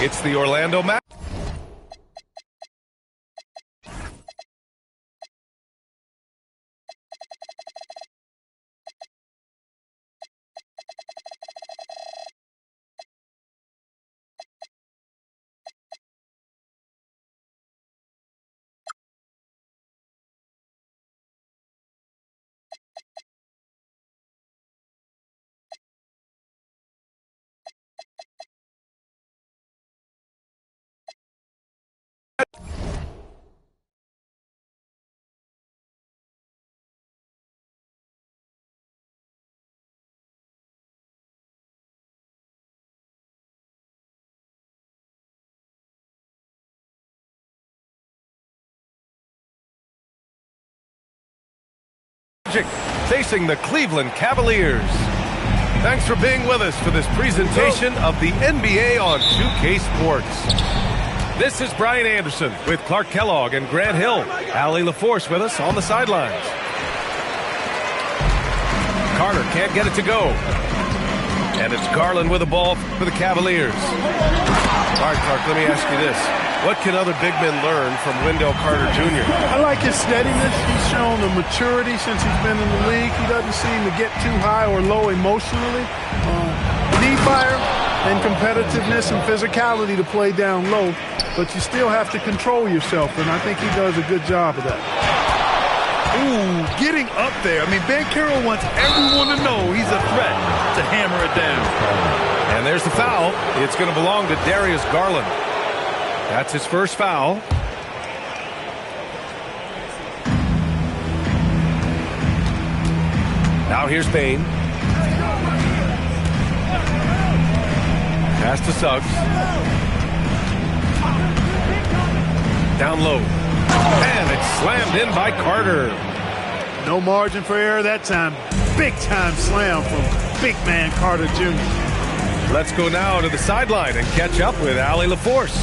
It's the Orlando Magic. Facing the Cleveland Cavaliers. Thanks for being with us for this presentation of the NBA on 2K Sports. This is Brian Anderson with Clark Kellogg and Grant Hill. Allie LaForce with us on the sidelines. Carter can't get it to go. And it's Garland with the ball for the Cavaliers. All right, Clark, let me ask you this. What can other big men learn from Wendell Carter Jr.? I like his steadiness. He's shown the maturity since he's been in the league. He doesn't seem to get too high or low emotionally. Knee fire and competitiveness and physicality to play down low, but you still have to control yourself, and I think he does a good job of that. Ooh, getting up there. I mean, Banchero wants everyone to know he's a threat to hammer it down. And there's the foul. It's going to belong to Darius Garland. That's his first foul. Now here's Payne. Pass to Suggs. Down low. And it's slammed in by Carter. No margin for error that time. Big time slam from big man Carter Jr. Let's go now to the sideline and catch up with Allie LaForce.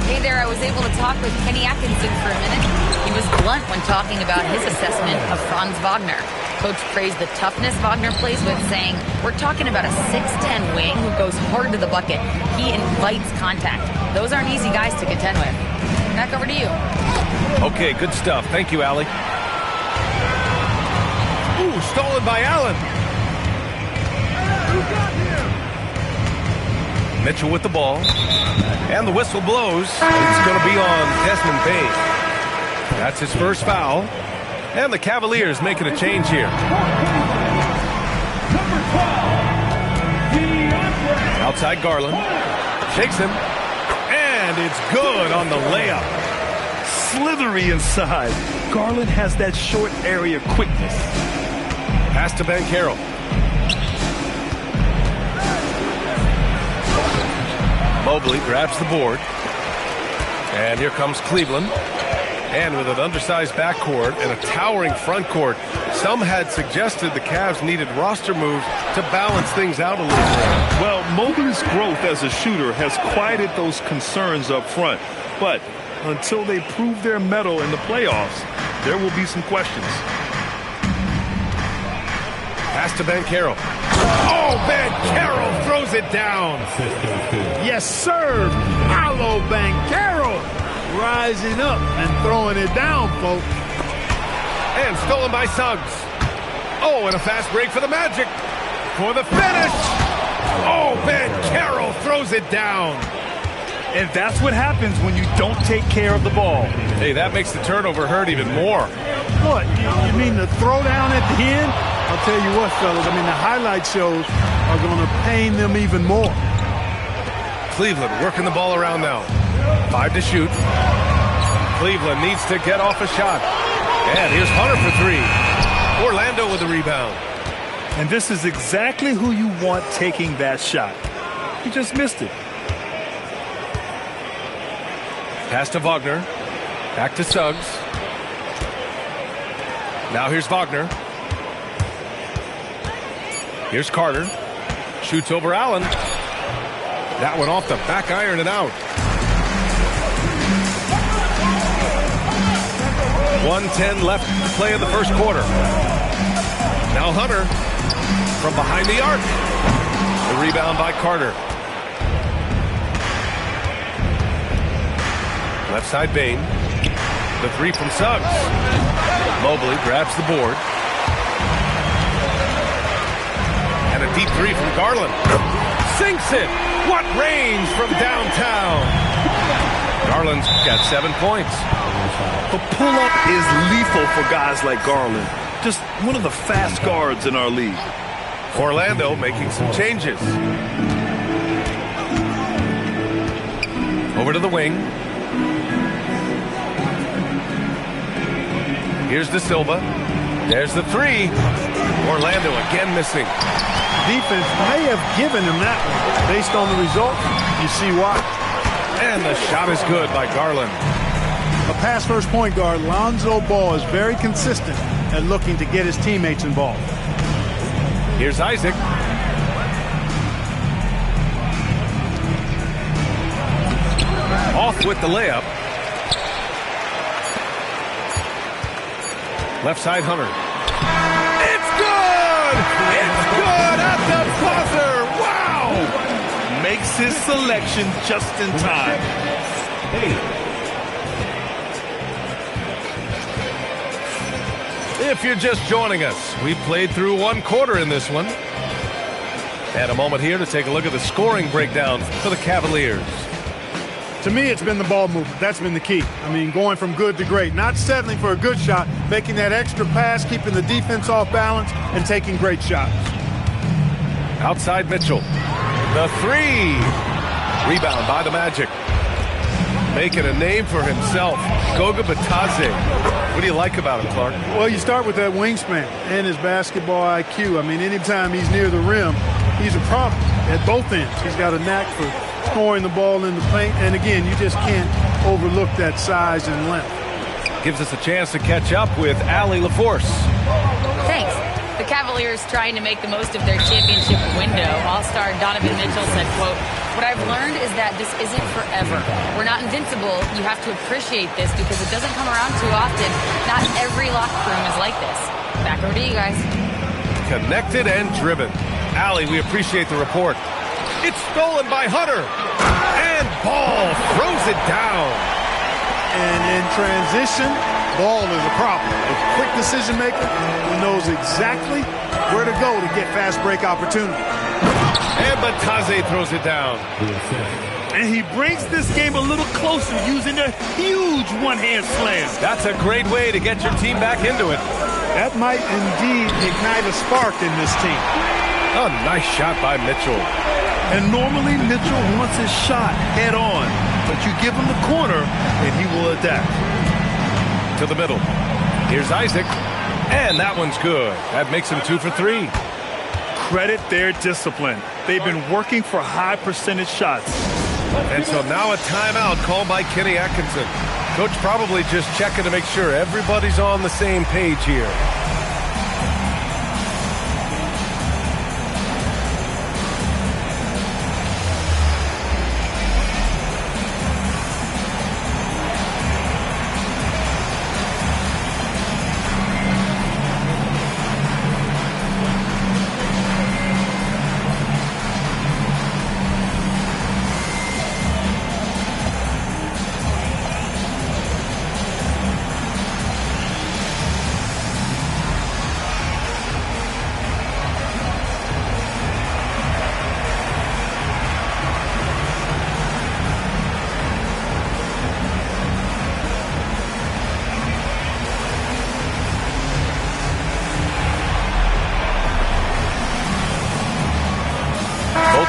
Hey there, I was able to talk with Kenny Atkinson for a minute. He was blunt when talking about his assessment of Franz Wagner. Coach praised the toughness Wagner plays with, saying, we're talking about a 6'10 wing who goes hard to the bucket. He invites contact. Those aren't easy guys to contend with. Back over to you. Okay, good stuff. Thank you, Allie. Ooh, stolen by Allen. Mitchell with the ball. And the whistle blows. It's going to be on Desmond Bane. That's his first foul. And the Cavaliers making a change here. Outside Garland. Shakes him. And it's good on the layup. Slithery inside. Garland has that short area quickness. Pass to Banchero. Mobley grabs the board. And here comes Cleveland. And with an undersized backcourt and a towering front court, some had suggested the Cavs needed roster moves to balance things out a little bit. Well, Mobley's growth as a shooter has quieted those concerns up front. But until they prove their mettle in the playoffs, there will be some questions. Pass to Banchero. Oh, Banchero throws it down. Yes, sir. Paolo Banchero rising up and throwing it down, folks. And stolen by Suggs. Oh, and a fast break for the Magic. For the finish. Oh, Banchero throws it down. And that's what happens when you don't take care of the ball. Hey, that makes the turnover hurt even more. What, you mean the throwdown at the end? I'll tell you what, fellas, I mean, the highlight shows are going to pain them even more. Cleveland working the ball around now. 5 to shoot. Cleveland needs to get off a shot. And here's Hunter for 3. Orlando with the rebound. And this is exactly who you want taking that shot. He just missed it. Pass to Wagner. Back to Suggs. Now here's Wagner. Here's Carter. Shoots over Allen. That one off the back iron and out. 1:10 left to play in the first quarter. Now Hunter from behind the arc. The rebound by Carter. Left side Bain. The three from Suggs. Mobley grabs the board. And a deep three from Garland. Sinks it. What range from downtown. Garland's got 7 points. The pull-up is lethal for guys like Garland. Just one of the fast guards in our league. Orlando making some changes. Over to the wing. Here's De Silva. There's the three. Orlando again missing. Defense may have given him that one. Based on the result, you see why. And the shot is good by Garland. A pass-first point guard, Lonzo Ball, is very consistent at looking to get his teammates involved. Here's Isaac. Off with the layup. Left side Hunter. It's good! It's good at the buzzer! Wow! Makes his selection just in time. If you're just joining us, we played through 1 quarter in this one. And a moment here to take a look at the scoring breakdown for the Cavaliers. To me, it's been the ball movement. That's been the key. I mean, going from good to great. Not settling for a good shot, making that extra pass, keeping the defense off balance, and taking great shots. Outside Mitchell. The three. Rebound by the Magic. Making a name for himself. Goga Bitadze. What do you like about him, Clark? Well, you start with that wingspan and his basketball IQ. I mean, anytime he's near the rim, he's a problem at both ends. He's got a knack for scoring the ball in the paint. And again, you just can't overlook that size and length. Gives us a chance to catch up with Allie LaForce. Thanks. The Cavaliers trying to make the most of their championship window. All-star Donovan Mitchell said, quote, "What I've learned is that this isn't forever. We're not invincible. You have to appreciate this because it doesn't come around too often. Not every locker room is like this." Back over to you guys. Connected and driven. Allie, we appreciate the report. It's stolen by Hunter. And Ball throws it down. And in transition, Ball is a problem. A quick decision maker who knows exactly where to go to get fast break opportunity. And Bitadze throws it down. And he brings this game a little closer using a huge one-hand slam. That's a great way to get your team back into it. That might indeed ignite a spark in this team. A nice shot by Mitchell. And normally Mitchell wants his shot head on, but you give him the corner and he will adapt. To the middle. Here's Isaac. And that one's good. That makes him 2 for 3. Credit their discipline. They've been working for high percentage shots. And so now a timeout called by Kenny Atkinson. Coach probably just checking to make sure everybody's on the same page here.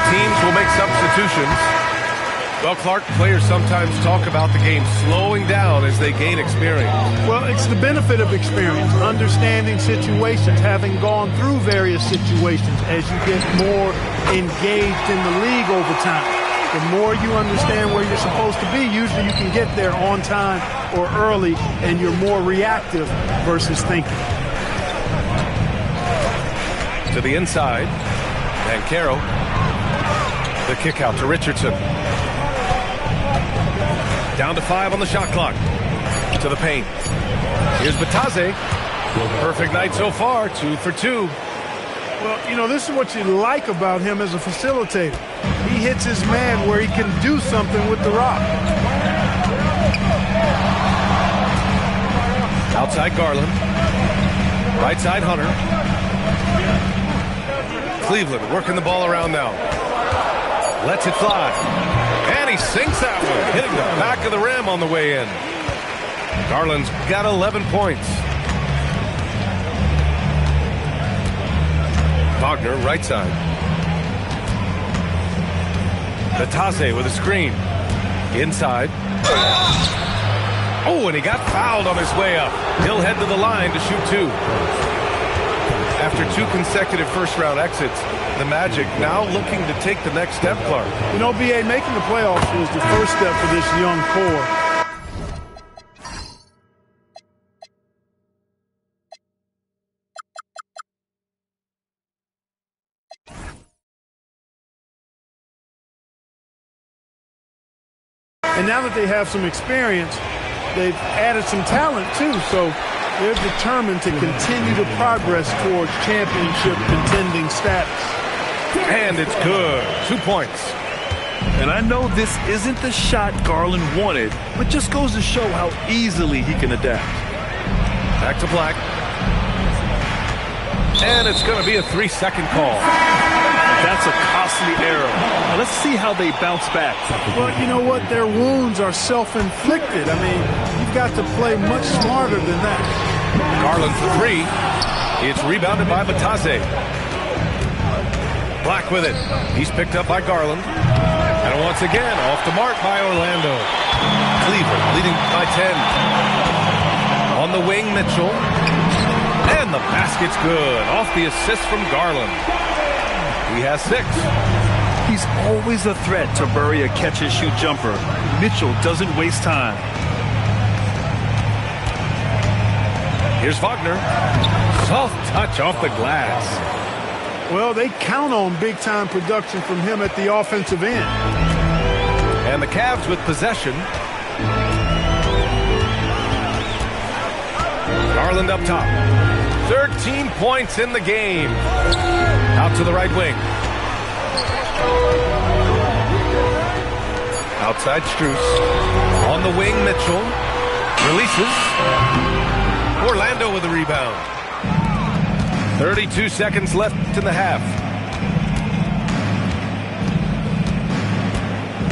Teams will make substitutions. Well, Clark, players sometimes talk about the game slowing down as they gain experience. Well, it's the benefit of experience, understanding situations, having gone through various situations as you get more engaged in the league over time. The more you understand where you're supposed to be, usually you can get there on time or early, and you're more reactive versus thinking. To the inside, and Caro. The kick out to Richardson. Down to 5 on the shot clock. To the paint. Here's Bitadze. Perfect night so far, 2 for 2. Well, you know, this is what you like about him as a facilitator. He hits his man where he can do something with the rock. Outside Garland. Right side Hunter. Cleveland working the ball around now. Lets it fly. And he sinks that one, hitting the back of the rim on the way in. Garland's got 11 points. Wagner, right side. Batase with a screen. Inside. Oh, and he got fouled on his way up. He'll head to the line to shoot two. After 2 consecutive first-round exits, the Magic now looking to take the next step, Clark. You know, B.A., making the playoffs was the first step for this young core. And now that they have some experience, they've added some talent, too. So they're determined to continue to progress towards championship contending status. And it's good. 2 points. And I know this isn't the shot Garland wanted, but just goes to show how easily he can adapt. Back to Black. And it's going to be a 3-second call. That's a costly error. Now let's see how they bounce back. Well, you know what? Their wounds are self-inflicted. I mean, you've got to play much smarter than that. Garland for 3. It's rebounded by Batase. Black with it. He's picked up by Garland. And once again, off the mark by Orlando. Cleveland leading by 10. On the wing, Mitchell. And the basket's good. Off the assist from Garland. He has 6. He's always a threat to bury a catch-and-shoot jumper. Mitchell doesn't waste time. Here's Wagner. Soft touch off the glass. Well, they count on big-time production from him at the offensive end. And the Cavs with possession. Garland up top. 13 points in the game. Out to the right wing. Outside Strus. On the wing, Mitchell. Releases. Orlando with the rebound. 32 seconds left in the half.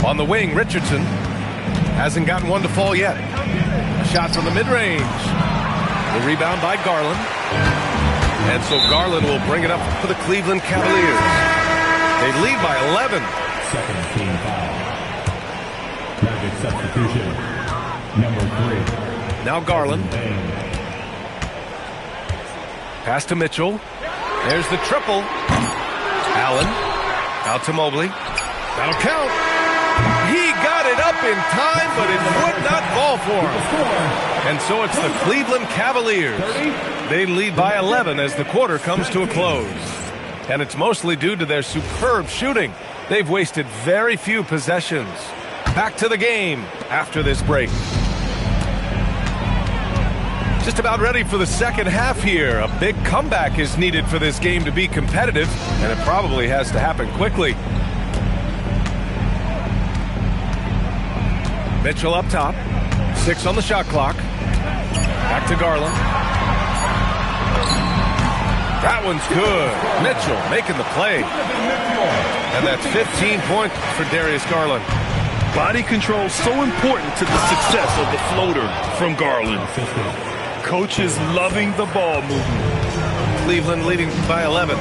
On the wing, Richardson. Hasn't gotten one to fall yet. Shot from the mid-range. The rebound by Garland. And so Garland will bring it up for the Cleveland Cavaliers. They lead by 11. Second team foul. Magic substitution. Number 3. Now Garland. Pass to Mitchell. There's the triple. Allen. Out to Mobley. That'll count. He got it up in time, but it would not fall for him. And so it's the Cleveland Cavaliers. They lead by 11 as the quarter comes to a close. And it's mostly due to their superb shooting. They've wasted very few possessions. Back to the game after this break. Just about ready for the second half here. A big comeback is needed for this game to be competitive, and it probably has to happen quickly. Mitchell up top. 6 on the shot clock. Back to Garland. That one's good. Mitchell making the play. And that's 15 points for Darius Garland. Body control so important to the success of the floater from Garland. Coach is loving the ball movement. Cleveland leading by 11.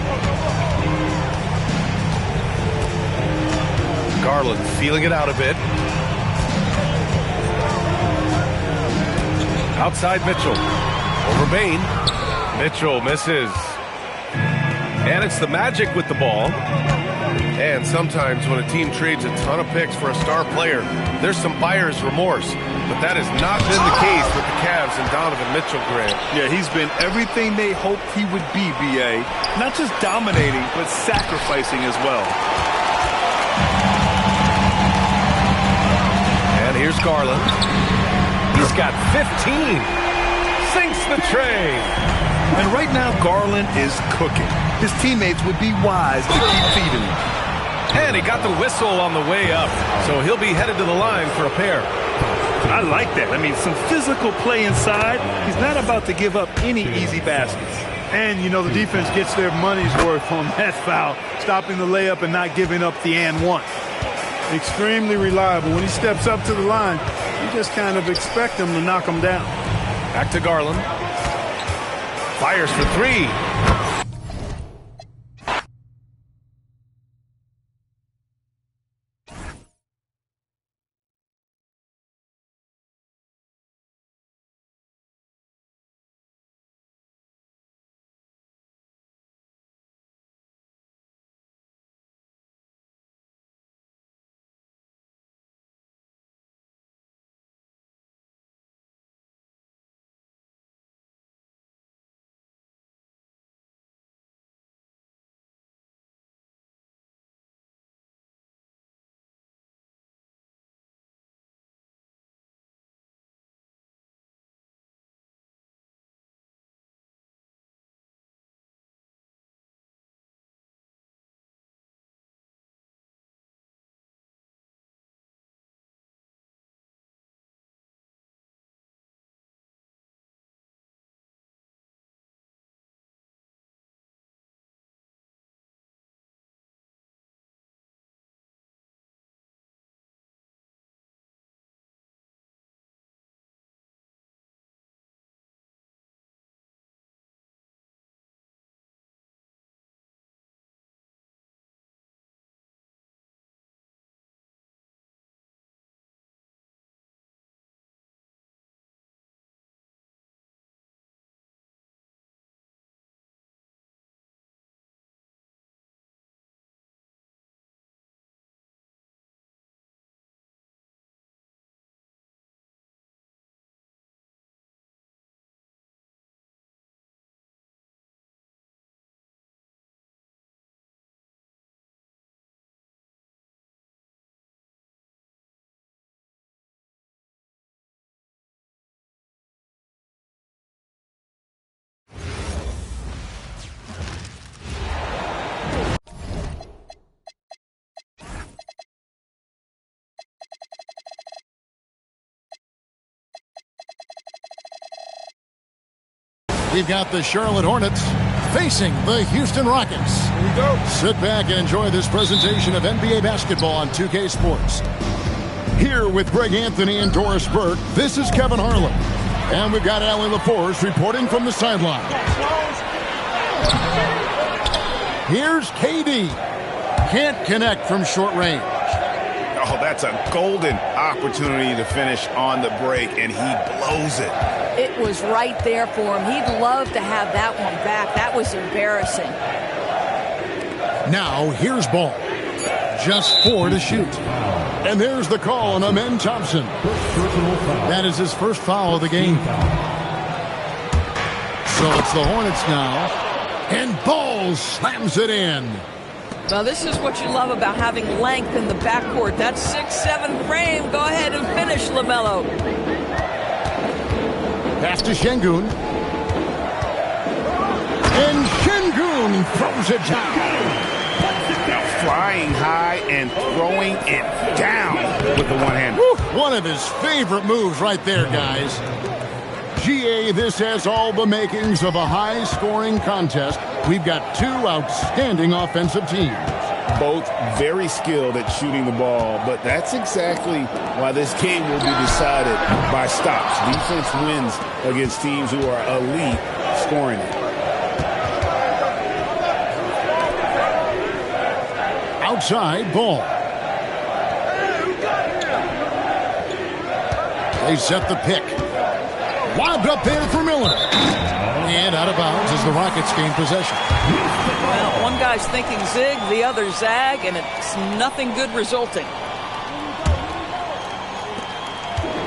Garland feeling it out a bit. Outside Mitchell. Over Bain. Mitchell misses. And it's the Magic with the ball. And sometimes when a team trades a ton of picks for a star player, there's some buyer's remorse. But that has not been the case with the Cavs and Donovan Mitchell, Grant. Yeah, he's been everything they hoped he would be, B.A. Not just dominating, but sacrificing as well. And here's Garland. He's got 15. Sinks the tray. And right now, Garland is cooking. His teammates would be wise to keep feeding him. And he got the whistle on the way up, so he'll be headed to the line for a pair. I like that. I mean, some physical play inside. He's not about to give up any easy baskets. And, you know, the defense gets their money's worth on that foul, stopping the layup and not giving up the and one. Extremely reliable. When he steps up to the line, you just kind of expect him to knock him down. Back to Garland. Fires for three. We've got the Charlotte Hornets facing the Houston Rockets. Here we go. Sit back and enjoy this presentation of NBA basketball on 2K Sports. Here with Greg Anthony and Doris Burke, this is Kevin Harlan. And we've got Allie LaForce reporting from the sideline. Here's KD. Can't connect from short range. Oh, that's a golden opportunity to finish on the break, and he blows it. It was right there for him. He'd love to have that one back. That was embarrassing. Now, here's ball. Just 4 to shoot. And there's the call on Amen Thompson. That is his first foul of the game. So it's the Hornets now. And Ball slams it in. Now, this is what you love about having length in the backcourt. That 6'7" frame. Go ahead and finish, LaMelo. Pass to Şengün. And Şengün throws it down. Flying high and throwing it down with the one hand. One of his favorite moves right there, guys. GA, this has all the makings of a high-scoring contest. We've got two outstanding offensive teams. Both very skilled at shooting the ball, but that's exactly why this game will be decided by stops. Defense wins against teams who are elite scoring it. Outside ball. They set the pick. Lobbed up there for Miller. And out of bounds as the Rockets gain possession. Well, one guy's thinking zig, the other zag, and it's nothing good resulting.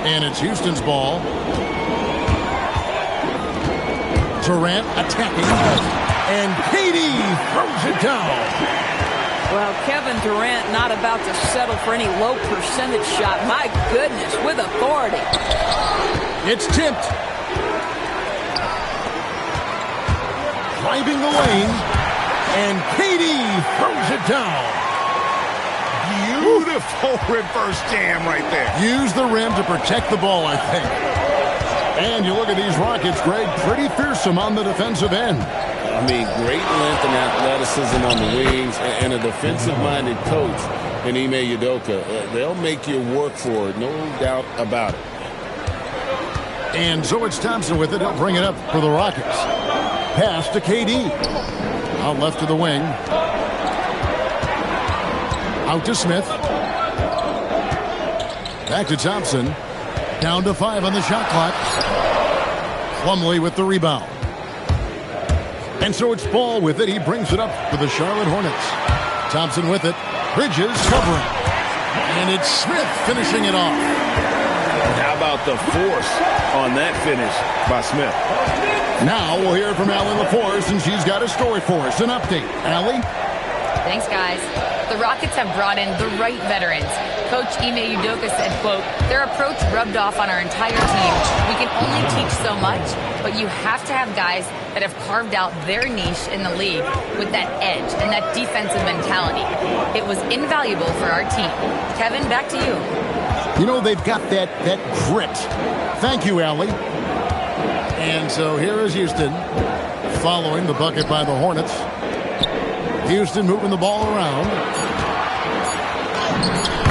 And it's Houston's ball. Durant attacking. And KD throws it down. Well, Kevin Durant not about to settle for any low percentage shot. My goodness, with authority. It's tipped. Driving the lane. And KD throws it down. Beautiful reverse jam right there. Use the rim to protect the ball, I think. And you look at these Rockets, Greg, pretty fearsome on the defensive end. I mean, great length and athleticism on the wings, and a defensive-minded coach in Ime Udoka. They'll make you work for it, no doubt about it. And so it's Thompson with it. He'll bring it up for the Rockets. Pass to KD. Out left to the wing. Out to Smith. Back to Thompson. Down to 5 on the shot clock. Plumlee with the rebound. And so it's Ball with it. He brings it up for the Charlotte Hornets. Thompson with it. Bridges covering. And it's Smith finishing it off. How about the force on that finish by Smith? Now we'll hear from Allie LaForce, and she's got a story for us. An update. Allie? Thanks, guys. The Rockets have brought in the right veterans. Coach Ime Udoka said, quote, their approach rubbed off on our entire team. We can only teach so much, but you have to have guys that have carved out their niche in the league with that edge and that defensive mentality. It was invaluable for our team. Kevin, back to you. You know, they've got that grit. Thank you, Allie. And so here is Houston following the bucket by the Hornets. Houston moving the ball around.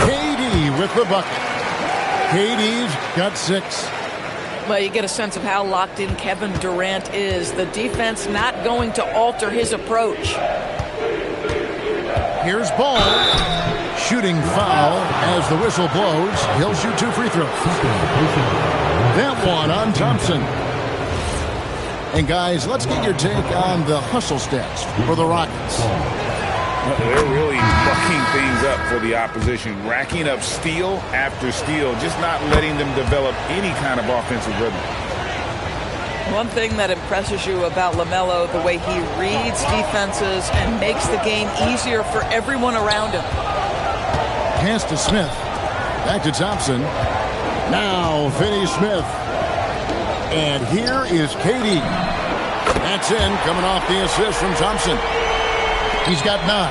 KD with the bucket. KD's got 6. Well, you get a sense of how locked in Kevin Durant is. The defense not going to alter his approach. Here's Ball. Shooting foul as the whistle blows. He'll shoot 2 free throws. That one on Thompson. And guys, let's get your take on the hustle stats for the Rockets. They're really bucking things up for the opposition, racking up steal after steal, just not letting them develop any kind of offensive rhythm. One thing that impresses you about LaMelo, the way he reads defenses and makes the game easier for everyone around him. Pass to Smith. Back to Thompson. Now Finney-Smith. And here is KD. That's in, coming off the assist from Thompson. He's got 9.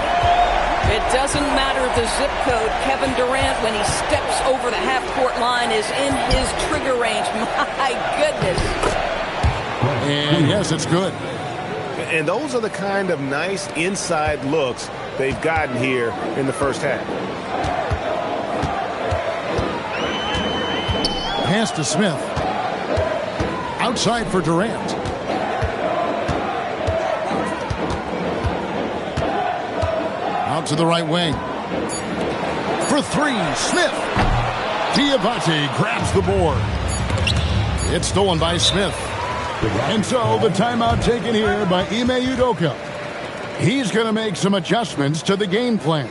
It doesn't matter the zip code. Kevin Durant, when he steps over the half-court line, is in his trigger range. My goodness. And yes, it's good. And those are the kind of nice inside looks they've gotten here in the first half. Pass to Smith. Outside for Durant. Out to the right wing. For 3, Smith. Diabate grabs the board. It's stolen by Smith. And so the timeout taken here by Ime Udoka. He's going to make some adjustments to the game plan.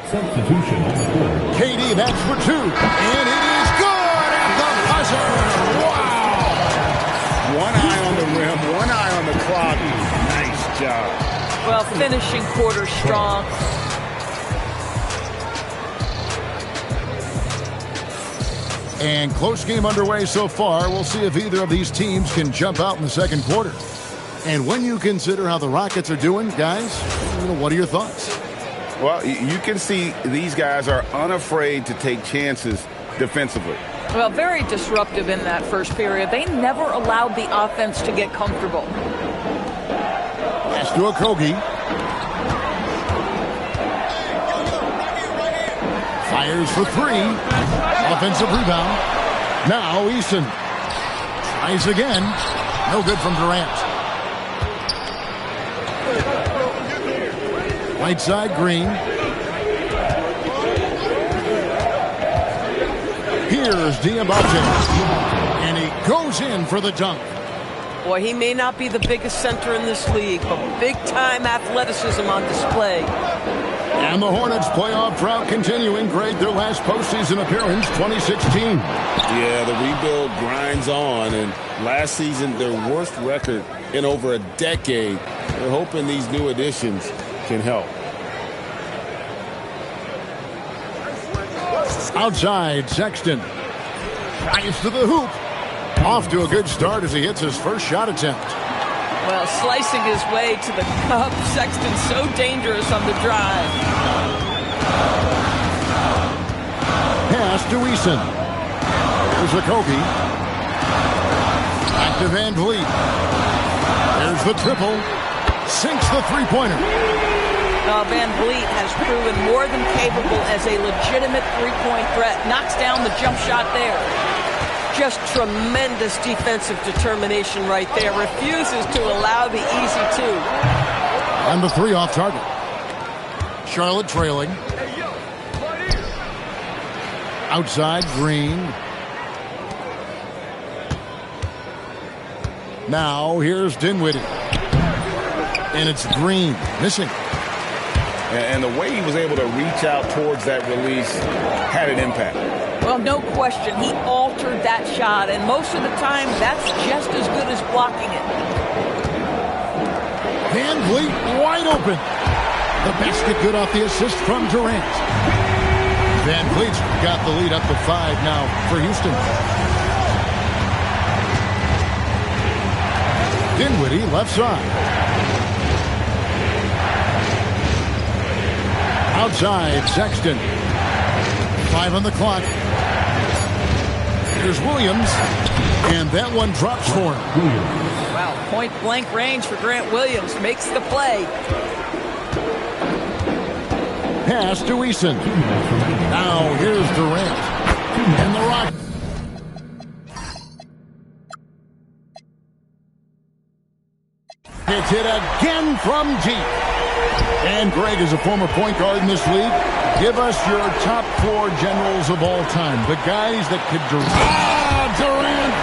Substitution on the court. KD, that's for 2. And it is good at the buzzer. Wow. One eye on the rim, one eye on the clock. Nice job. Well, finishing quarter strong. And close game underway so far. We'll see if either of these teams can jump out in the second quarter. And when you consider how the Rockets are doing, guys, what are your thoughts? Well, you can see these guys are unafraid to take chances defensively. Well, very disruptive in that first period. They never allowed the offense to get comfortable. Pass to Okogie. Fires for 3. Offensive rebound. Now Eason tries again. No good from Durant. Right side, Green. Here's Diabate. And he goes in for the dunk. Boy, he may not be the biggest center in this league, but big-time athleticism on display. And the Hornets' playoff drought continuing. Greg, their last postseason appearance, 2016. Yeah, the rebuild grinds on, and last season, their worst record in over a decade. They're hoping these new additions can help. Outside, Sexton. Drives to the hoop. Off to a good start as he hits his first shot attempt. Well, slicing his way to the cup. Sexton's so dangerous on the drive. Pass to Eason. There's a Kobe. Back to Van Vliet. There's the triple. Sinks the three-pointer. Van Vliet has proven more than capable as a legitimate three-point threat. Knocks down the jump shot there. Just tremendous defensive determination right there. Refuses to allow the easy two. And the three off target. Charlotte trailing. Outside, Green. Now here's Dinwiddie. And it's Green missing. And the way he was able to reach out towards that release had an impact. Well, no question. He altered that shot, and most of the time, that's just as good as blocking it. Van Vliet wide open. The basket good off the assist from Durant. Van Vliet's got the lead up to 5 now for Houston. Dinwiddie left side. Outside, Sexton. 5 on the clock. Here's Williams. And that one drops for him. Wow, point-blank range for Grant Williams. Makes the play. Pass to Eason. Now here's Durant. And the Rock. It's hit again from deep. And Greg is a former point guard in this league. Give us your top 4 generals of all time. The guys that could Durant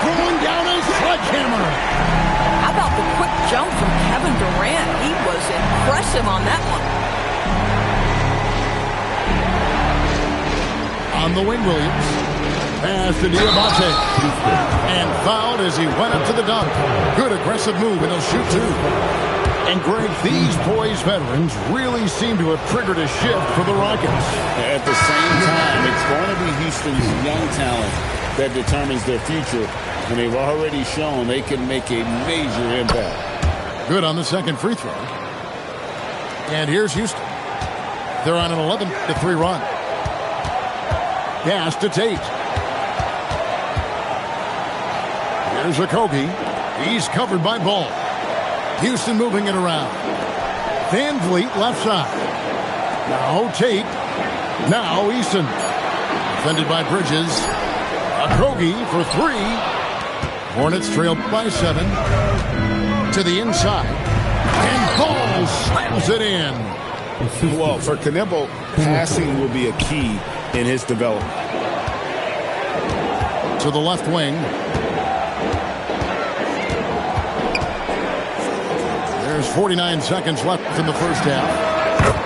going down a sledgehammer. How about the quick jump from Kevin Durant? He was impressive on that one. On the wing, Williams. Pass to Diabate. And fouled as he went up to the dunk. Good aggressive move, and he'll shoot 2. And Greg, these poised veterans really seem to have triggered a shift for the Rockets. At the same time, it's going to be Houston's young talent that determines their future, and they've already shown they can make a major impact. Good on the second free throw. And here's Houston. They're on an 11-3 run. Pass to Tate. Here's Okogie. He's covered by Ball. Houston moving it around. Van Vliet left side. Now Tate. Now Eason. Defended by Bridges. Okogie for 3. Hornets trailed by 7. To the inside. And Ball slams it in. Well, for Knebel, passing will be a key in his development. To the left wing. There's 49 seconds left in the first half.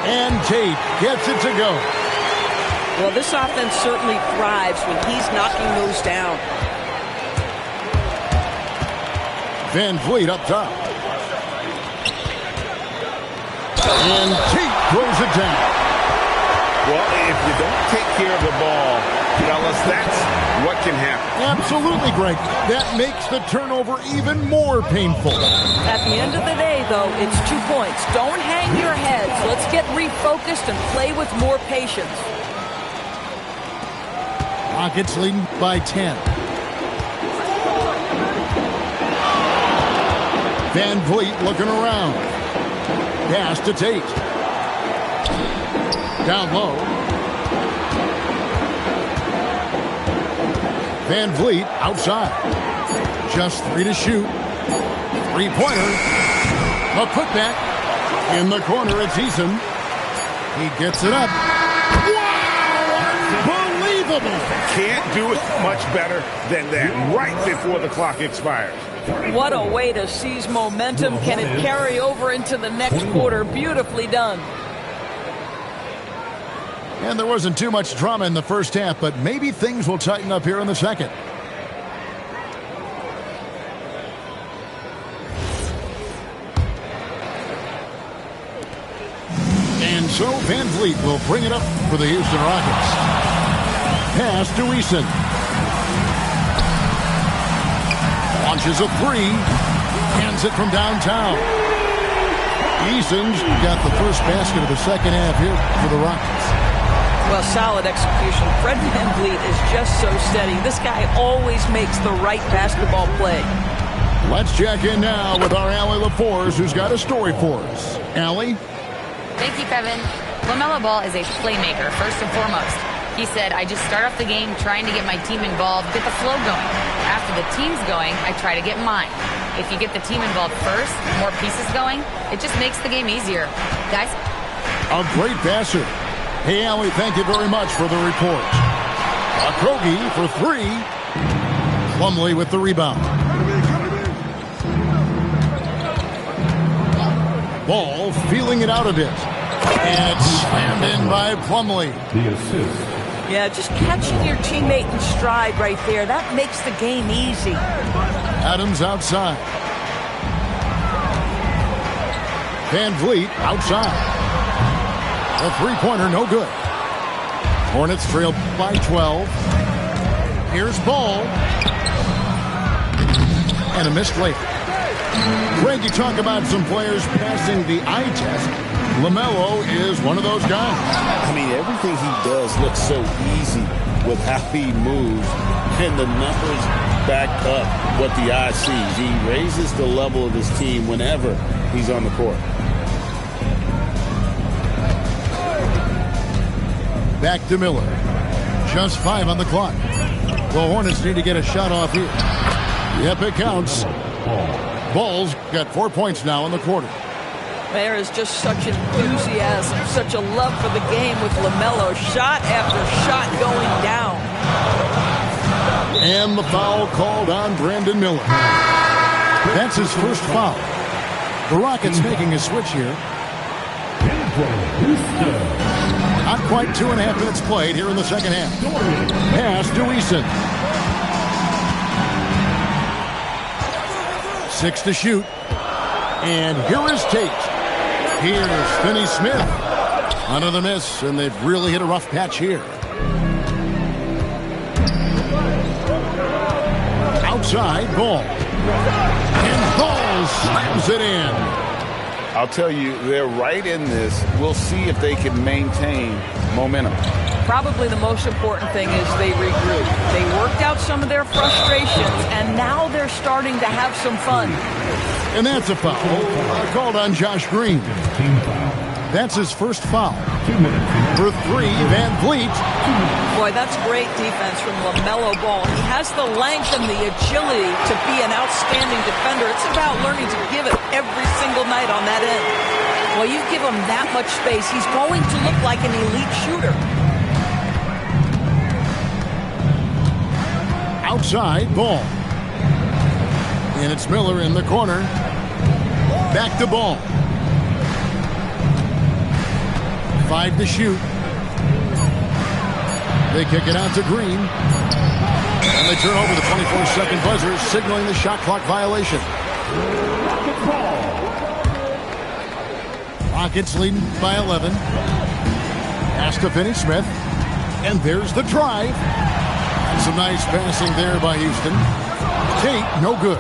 And Tate gets it to go. Well, this offense certainly thrives when he's knocking those down. Van Vliet up top. And Tate throws it down. Well, if you don't take care of the ball, fellas, that's what can happen. Absolutely, Greg. That makes the turnover even more painful. At the end of the day, though, it's 2 points. Don't hang your heads. Let's get refocused and play with more patience. Rockets leading by 10. Van Vliet looking around. Pass to Tate. Down low. Van Vliet outside. Just 3 to shoot. 3-pointer. A putback. In the corner, it's Eason. He gets it up. Wow! Unbelievable! Can't do it much better than that right before the clock expires. What a way to seize momentum. Can it carry over into the next quarter? Beautifully done. And there wasn't too much drama in the first half, but maybe things will tighten up here in the second. And so Van Vliet will bring it up for the Houston Rockets. Pass to Eason. Launches a three. Hands it from downtown. Eason's got the first basket of the second half here for the Rockets. Well, solid execution. Fred VanVleet is just so steady. This guy always makes the right basketball play. Let's check in now with our Allie LaForce, who's got a story for us. Allie? Thank you, Kevin. LaMelo Ball is a playmaker, first and foremost. He said, I just start off the game trying to get my team involved, get the flow going. After the team's going, I try to get mine. If you get the team involved first, more pieces going, it just makes the game easier. Guys? A great passer. Hey, Allie, thank you very much for the report. Okorogie for three. Plumlee with the rebound. Ball feeling it out a bit. And it's slammed in by Plumlee. The assist. Yeah, just catching your teammate in stride right there. That makes the game easy. Adams outside. Van Vliet outside. A three-pointer, no good. Hornets trail by 12. Here's Ball. And a missed layup. Greg, you talk about some players passing the eye test. LaMelo is one of those guys. I mean, everything he does looks so easy with how he moves. And the numbers back up what the eye sees. He raises the level of his team whenever he's on the court. Back to Miller. Just 5 on the clock. The Hornets need to get a shot off here. Yep, it counts. Ball's got 4 points now in the quarter. There is just such enthusiasm, such a love for the game with LaMelo. Shot after shot going down. And the foul called on Brandon Miller. That's his first foul. The Rockets making a switch here. Not quite 2.5 minutes played here in the second half. Pass to Eason. 6 to shoot. And here is Tate. Here's Finney Smith. Another miss, and they've really hit a rough patch here. Outside, Ball. And Ball slams it in. I'll tell you, they're right in this. We'll see if they can maintain momentum. Probably the most important thing is they regroup. They worked out some of their frustrations, and now they're starting to have some fun. And that's a foul called on Josh Green. That's his first foul. 2 minutes. For 3, Van Vliet. Boy, that's great defense from LaMelo Ball. He has the length and the agility to be an outstanding defender. It's about learning to give it every single night on that end. Well, you give him that much space, he's going to look like an elite shooter. Outside, Ball. And it's Miller in the corner. Back to Ball. 5 to shoot. They kick it out to Green. And they turn over the 24-second buzzer, signaling the shot clock violation. Rockets leading by 11. Pass to Finney Smith. And there's the drive. And some nice passing there by Houston. Tate, no good.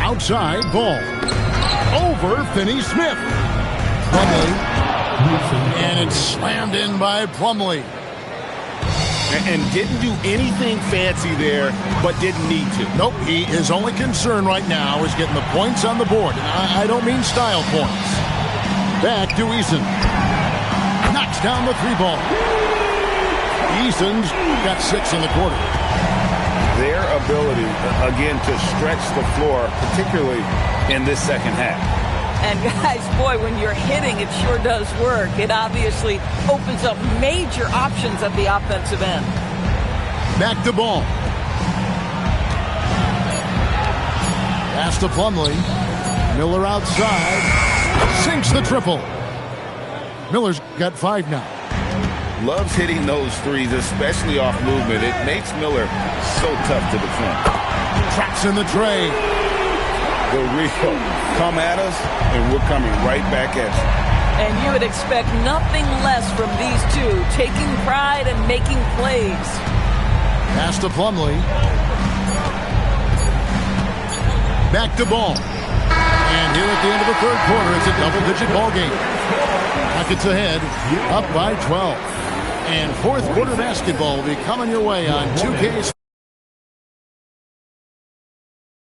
Outside, Ball. Over Finney Smith. Plumlee. And it's slammed in by Plumlee. And didn't do anything fancy there, but didn't need to. Nope, his only concern right now is getting the points on the board. And I don't mean style points. Back to Eason. Knocks down the 3-ball. Eason's got 6 in the quarter. Their ability, again, to stretch the floor, particularly in this second half. And guys, boy, when you're hitting, it sure does work. It obviously opens up major options at the offensive end. Back to ball. Pass to Plumlee. Miller outside. Sinks the triple. Miller's got 5 now. Loves hitting those threes, especially off movement. It makes Miller so tough to defend. Traps in the tray. The real come at us, and we're coming right back at you. And you would expect nothing less from these two, taking pride and making plays. Pass to Plumlee. Back to ball. And here at the end of the third quarter, it's a double-digit ball game. Rockets ahead, up by 12. And fourth quarter basketball will be coming your way on 2K.